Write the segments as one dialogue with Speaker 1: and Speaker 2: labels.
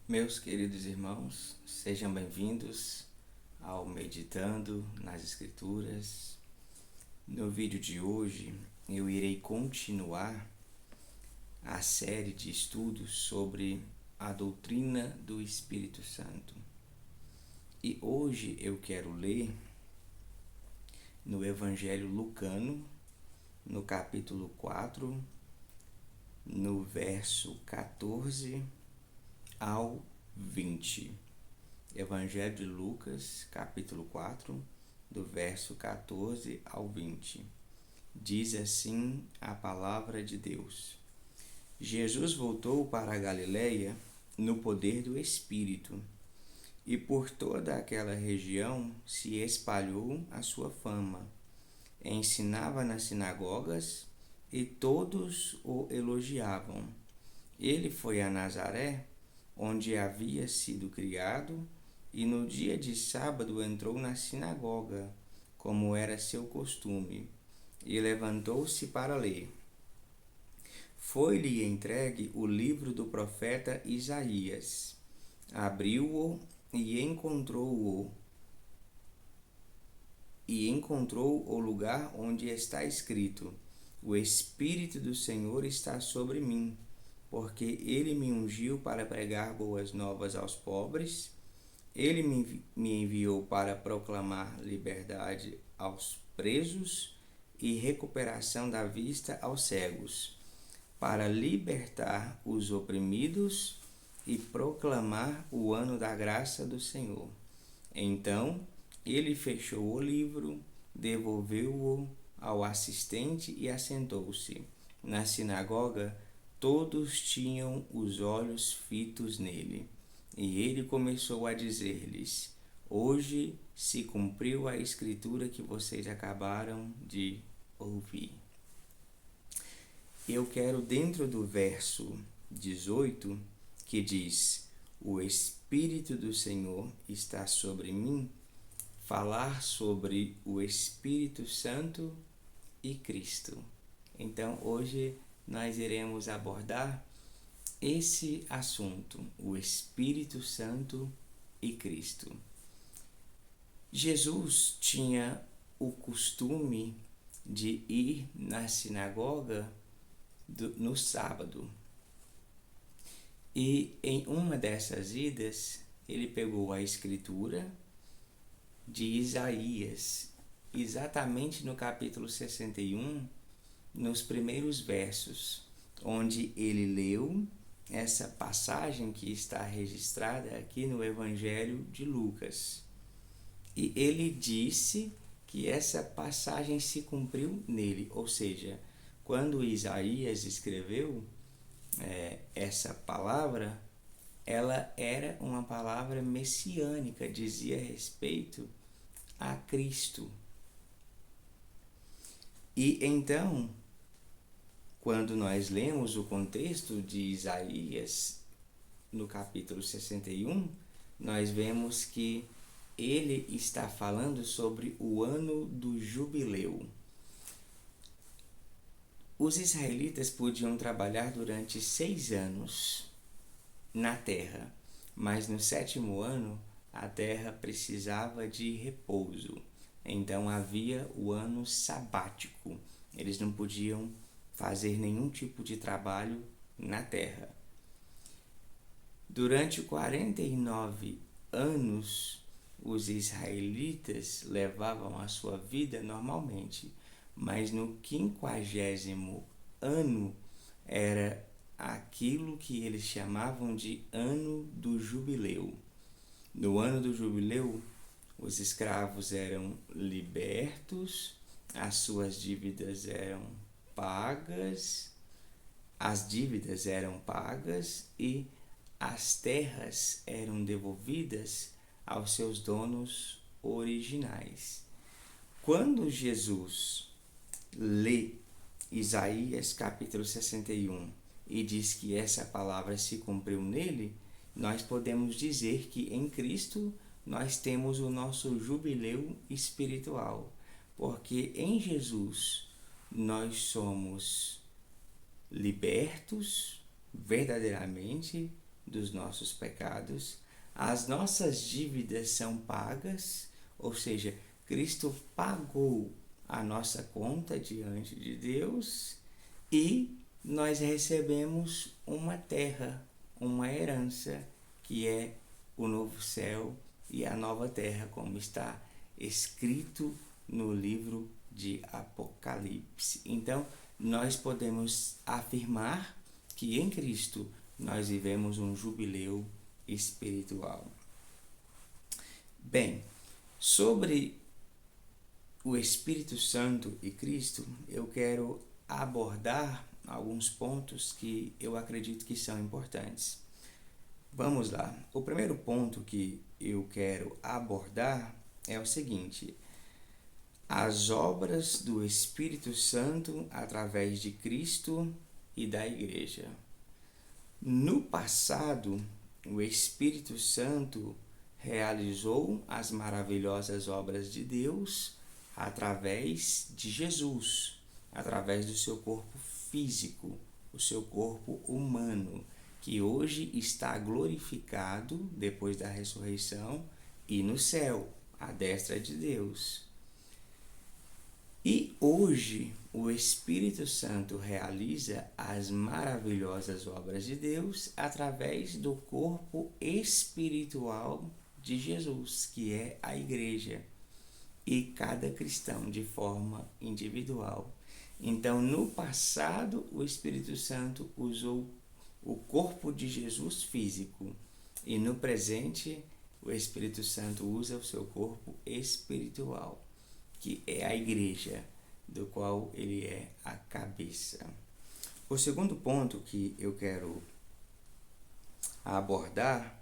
Speaker 1: Meus queridos irmãos, sejam bem-vindos ao Meditando nas Escrituras. No vídeo de hoje, eu irei continuar a série de estudos sobre a doutrina do Espírito Santo. E hoje eu quero ler no Evangelho Lucano, no capítulo 4, no verso 14 ao 20. Evangelho de Lucas, capítulo 4, do verso 14 ao 20. Diz assim a palavra de Deus: Jesus voltou para a Galiléia no poder do Espírito, e por toda aquela região se espalhou a sua fama. Ensinava nas sinagogas e todos o elogiavam. Ele foi a Nazaré, onde havia sido criado, e no dia de sábado entrou na sinagoga, como era seu costume, e levantou-se para ler. Foi-lhe entregue o livro do profeta Isaías. Abriu-o e encontrou o lugar onde está escrito: O Espírito do Senhor está sobre mim, porque ele me ungiu para pregar boas novas aos pobres. Ele me enviou para proclamar liberdade aos presos e recuperação da vista aos cegos, para libertar os oprimidos e proclamar o ano da graça do Senhor. Então ele fechou o livro, devolveu-o ao assistente e assentou-se. Na sinagoga, todos tinham os olhos fitos nele. E ele começou a dizer-lhes: Hoje se cumpriu a escritura que vocês acabaram de ouvir. Eu quero, dentro do verso 18, que diz: O Espírito do Senhor está sobre mim, falar sobre o Espírito Santo e Cristo. Então, hoje nós iremos abordar esse assunto, o Espírito Santo e Cristo. Jesus tinha o costume de ir na sinagoga no sábado. E em uma dessas idas, ele pegou a escritura de Isaías, exatamente no capítulo 61, nos primeiros versos, onde ele leu essa passagem que está registrada aqui no Evangelho de Lucas. E ele disse que essa passagem se cumpriu nele, ou seja, quando Isaías escreveu essa palavra, ela era uma palavra messiânica, dizia respeito a Cristo. E então, quando nós lemos o contexto de Isaías, no capítulo 61, nós vemos que ele está falando sobre o ano do jubileu. Os israelitas podiam trabalhar durante 6 anos na terra, mas no 7º ano a terra precisava de repouso. Então havia o ano sabático. Eles não podiam fazer nenhum tipo de trabalho na terra. Durante 49 anos, os israelitas levavam a sua vida normalmente, mas no 50º ano era aquilo que eles chamavam de ano do jubileu. No ano do jubileu, os escravos eram libertos, as suas dívidas eram pagas, e as terras eram devolvidas aos seus donos originais. Quando Jesus lê Isaías capítulo 61 e diz que essa palavra se cumpriu nele, nós podemos dizer que em Cristo nós temos o nosso jubileu espiritual, porque em Jesus nós somos libertos verdadeiramente dos nossos pecados, as nossas dívidas são pagas, ou seja, Cristo pagou a nossa conta diante de Deus e nós recebemos uma terra, uma herança, que é o novo céu e a nova terra, como está escrito no livro de Apocalipse. Então, nós podemos afirmar que em Cristo nós vivemos um jubileu espiritual. Bem, sobre o Espírito Santo e Cristo, eu quero abordar alguns pontos que eu acredito que são importantes. Vamos lá. O primeiro ponto que eu quero abordar é o seguinte: as obras do Espírito Santo através de Cristo e da Igreja. No passado, o Espírito Santo realizou as maravilhosas obras de Deus através de Jesus, através do seu corpo físico, o seu corpo humano, que hoje está glorificado depois da ressurreição e no céu, à destra de Deus. E hoje o Espírito Santo realiza as maravilhosas obras de Deus através do corpo espiritual de Jesus, que é a Igreja, e cada cristão de forma individual. Então, no passado, o Espírito Santo usou o corpo de Jesus físico, e no presente, o Espírito Santo usa o seu corpo espiritual, que é a Igreja, do qual ele é a cabeça. O segundo ponto que eu quero abordar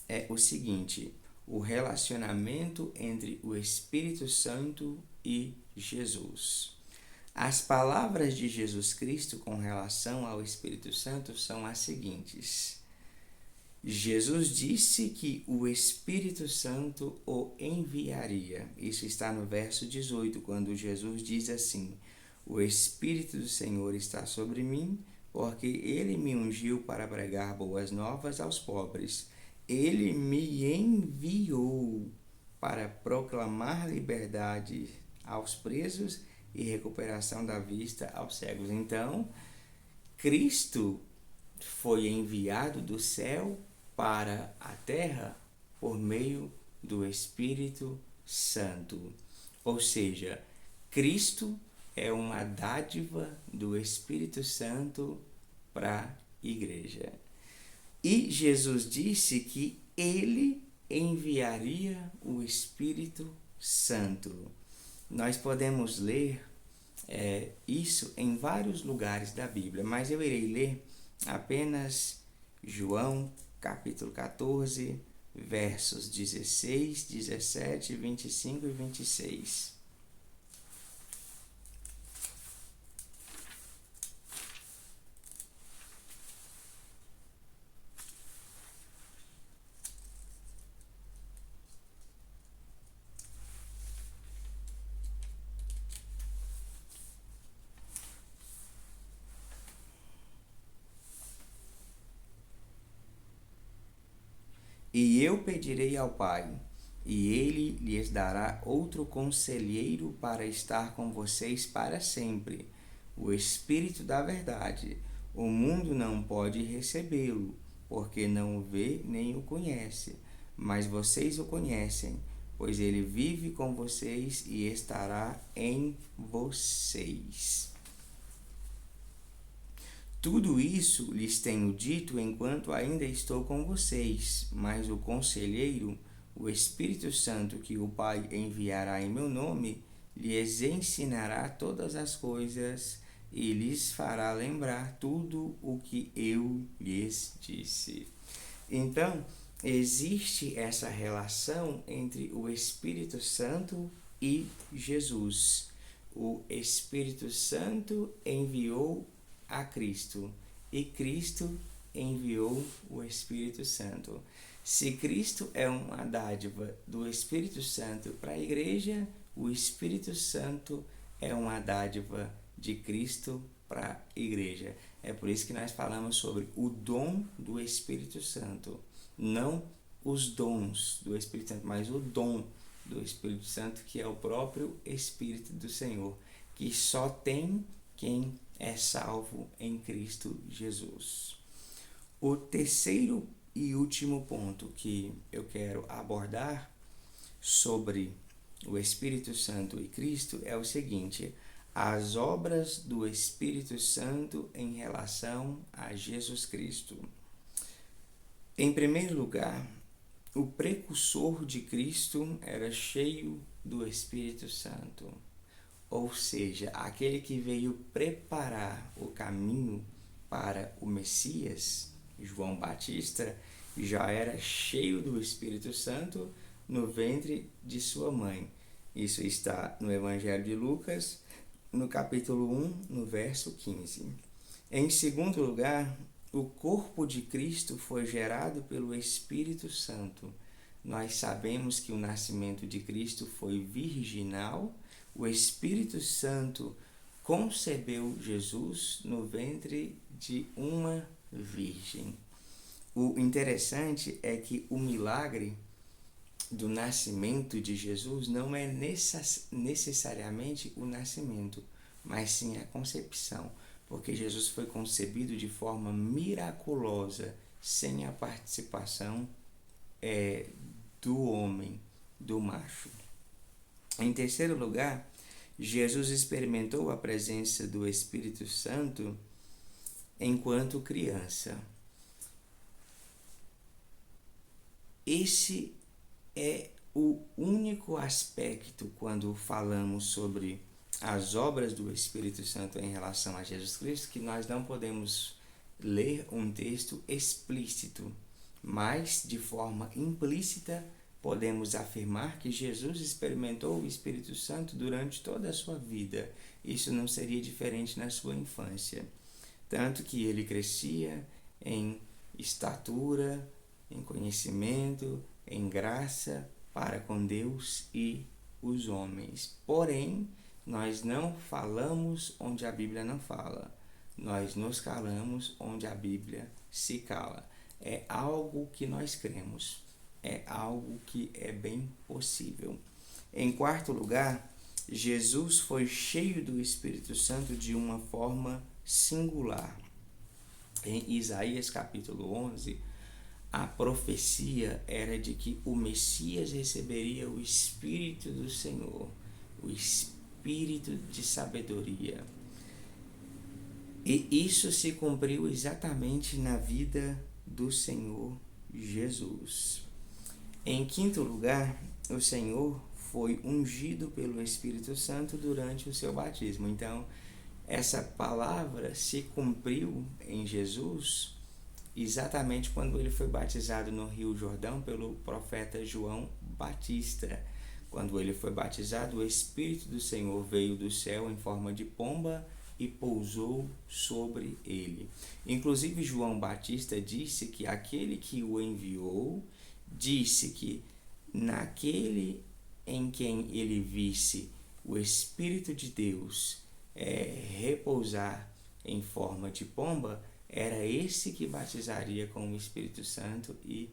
Speaker 1: é o seguinte: o relacionamento entre o Espírito Santo e Jesus. As palavras de Jesus Cristo com relação ao Espírito Santo são as seguintes: Jesus disse que o Espírito Santo o enviaria. Isso está no verso 18, quando Jesus diz assim: o Espírito do Senhor está sobre mim, porque ele me ungiu para pregar boas novas aos pobres. Ele me enviou para proclamar liberdade aos presos e recuperação da vista aos cegos. Então, Cristo foi enviado do céu para a terra por meio do Espírito Santo. Ou seja, Cristo é uma dádiva do Espírito Santo para a igreja. E Jesus disse que ele enviaria o Espírito Santo. Nós podemos ler isso em vários lugares da Bíblia, mas eu irei ler apenas João capítulo 14, versos 16, 17, 25 e 26. E eu pedirei ao Pai, e ele lhes dará outro conselheiro para estar com vocês para sempre, o Espírito da verdade. O mundo não pode recebê-lo, porque não o vê nem o conhece, mas vocês o conhecem, pois ele vive com vocês e estará em vocês. Tudo isso lhes tenho dito enquanto ainda estou com vocês, mas o Conselheiro, o Espírito Santo, que o Pai enviará em meu nome, lhes ensinará todas as coisas e lhes fará lembrar tudo o que eu lhes disse. Então, existe essa relação entre o Espírito Santo e Jesus. O Espírito Santo enviou a Cristo e Cristo enviou o Espírito Santo. Se Cristo é uma dádiva do Espírito Santo para a igreja, o Espírito Santo é uma dádiva de Cristo para a igreja. É por isso que nós falamos sobre o dom do Espírito Santo. Não os dons do Espírito Santo, mas o dom do Espírito Santo, que é o próprio Espírito do Senhor, que só tem quem é salvo em Cristo Jesus. O terceiro e último ponto que eu quero abordar sobre o Espírito Santo e Cristo é o seguinte: as obras do Espírito Santo em relação a Jesus Cristo. Em primeiro lugar, o precursor de Cristo era cheio do Espírito Santo, ou seja, aquele que veio preparar o caminho para o Messias, João Batista, já era cheio do Espírito Santo no ventre de sua mãe. Isso está no Evangelho de Lucas, no capítulo 1, no verso 15. Em segundo lugar, o corpo de Cristo foi gerado pelo Espírito Santo. Nós sabemos que o nascimento de Cristo foi virginal. O Espírito Santo concebeu Jesus no ventre de uma virgem. O interessante é que o milagre do nascimento de Jesus não é necessariamente o nascimento, mas sim a concepção, porque Jesus foi concebido de forma miraculosa, sem a participação do homem, do macho. Em terceiro lugar, Jesus experimentou a presença do Espírito Santo enquanto criança. Esse é o único aspecto quando falamos sobre as obras do Espírito Santo em relação a Jesus Cristo, que nós não podemos ler um texto explícito, mas de forma implícita podemos afirmar que Jesus experimentou o Espírito Santo durante toda a sua vida. Isso não seria diferente na sua infância. Tanto que ele crescia em estatura, em conhecimento, em graça para com Deus e os homens. Porém, nós não falamos onde a Bíblia não fala. Nós nos calamos onde a Bíblia se cala. É algo que nós cremos. É algo que é bem possível. Em quarto lugar, Jesus foi cheio do Espírito Santo de uma forma singular. Em Isaías capítulo 11, a profecia era de que o Messias receberia o Espírito do Senhor, o Espírito de sabedoria. E isso se cumpriu exatamente na vida do Senhor Jesus. Em quinto lugar, o Senhor foi ungido pelo Espírito Santo durante o seu batismo. Então, essa palavra se cumpriu em Jesus exatamente quando ele foi batizado no Rio Jordão pelo profeta João Batista. Quando ele foi batizado, o Espírito do Senhor veio do céu em forma de pomba e pousou sobre ele. Inclusive, João Batista disse que aquele que o enviou disse que naquele em quem ele visse o Espírito de Deus repousar em forma de pomba, era esse que batizaria com o Espírito Santo e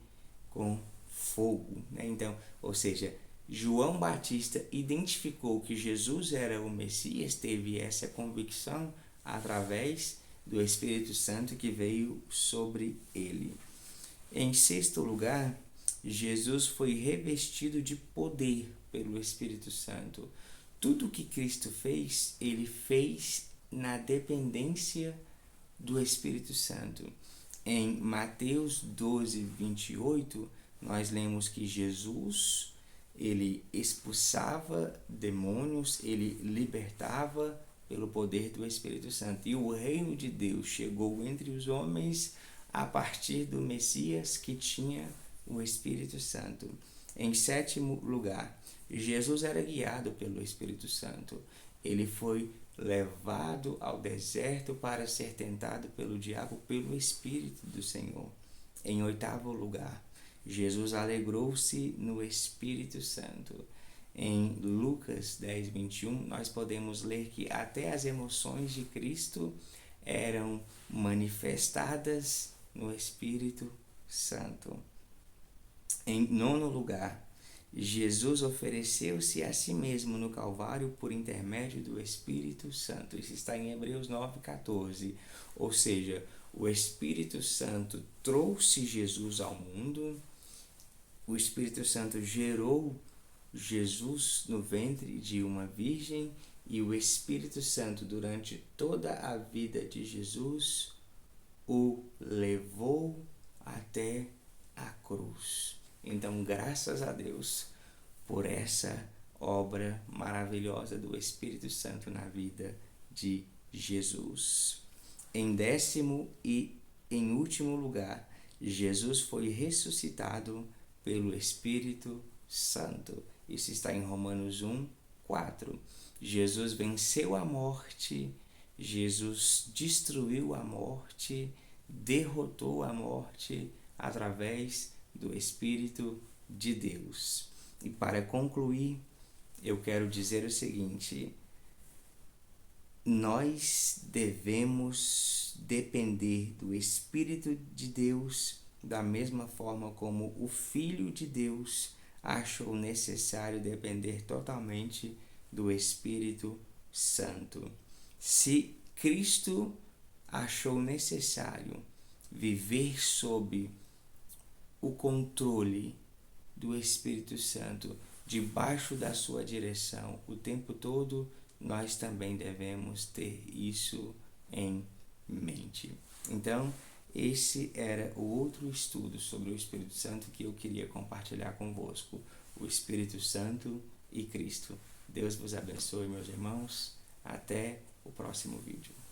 Speaker 1: com fogo, né? Então, ou seja, João Batista identificou que Jesus era o Messias, teve essa convicção através do Espírito Santo que veio sobre ele. Em sexto lugar, Jesus foi revestido de poder pelo Espírito Santo. Tudo que Cristo fez, ele fez na dependência do Espírito Santo. Em Mateus 12, 28, nós lemos que Jesus, ele expulsava demônios, ele libertava pelo poder do Espírito Santo. E o reino de Deus chegou entre os homens a partir do Messias que tinha o Espírito Santo. Em sétimo lugar, Jesus era guiado pelo Espírito Santo. Ele foi levado ao deserto para ser tentado pelo diabo pelo Espírito do Senhor. Em oitavo lugar, Jesus alegrou-se no Espírito Santo. Em Lucas 10, 21, nós podemos ler que até as emoções de Cristo eram manifestadas no Espírito Santo. Em nono lugar, Jesus ofereceu-se a si mesmo no Calvário por intermédio do Espírito Santo. Isso está em Hebreus 9,14. Ou seja, o Espírito Santo trouxe Jesus ao mundo, o Espírito Santo gerou Jesus no ventre de uma virgem e o Espírito Santo, durante toda a vida de Jesus, o levou até a cruz. Então, graças a Deus por essa obra maravilhosa do Espírito Santo na vida de Jesus. Em décimo e em último lugar, Jesus foi ressuscitado pelo Espírito Santo. Isso está em Romanos 1:4. Jesus venceu a morte, Jesus destruiu a morte, derrotou a morte através do Espírito de Deus. E para concluir, eu quero dizer o seguinte: nós devemos depender do Espírito de Deus da mesma forma como o Filho de Deus achou necessário depender totalmente do Espírito Santo. Se Cristo achou necessário viver sob o controle do Espírito Santo, debaixo da sua direção o tempo todo, nós também devemos ter isso em mente. Então, esse era o outro estudo sobre o Espírito Santo que eu queria compartilhar convosco. O Espírito Santo e Cristo. Deus vos abençoe, meus irmãos. Até o próximo vídeo.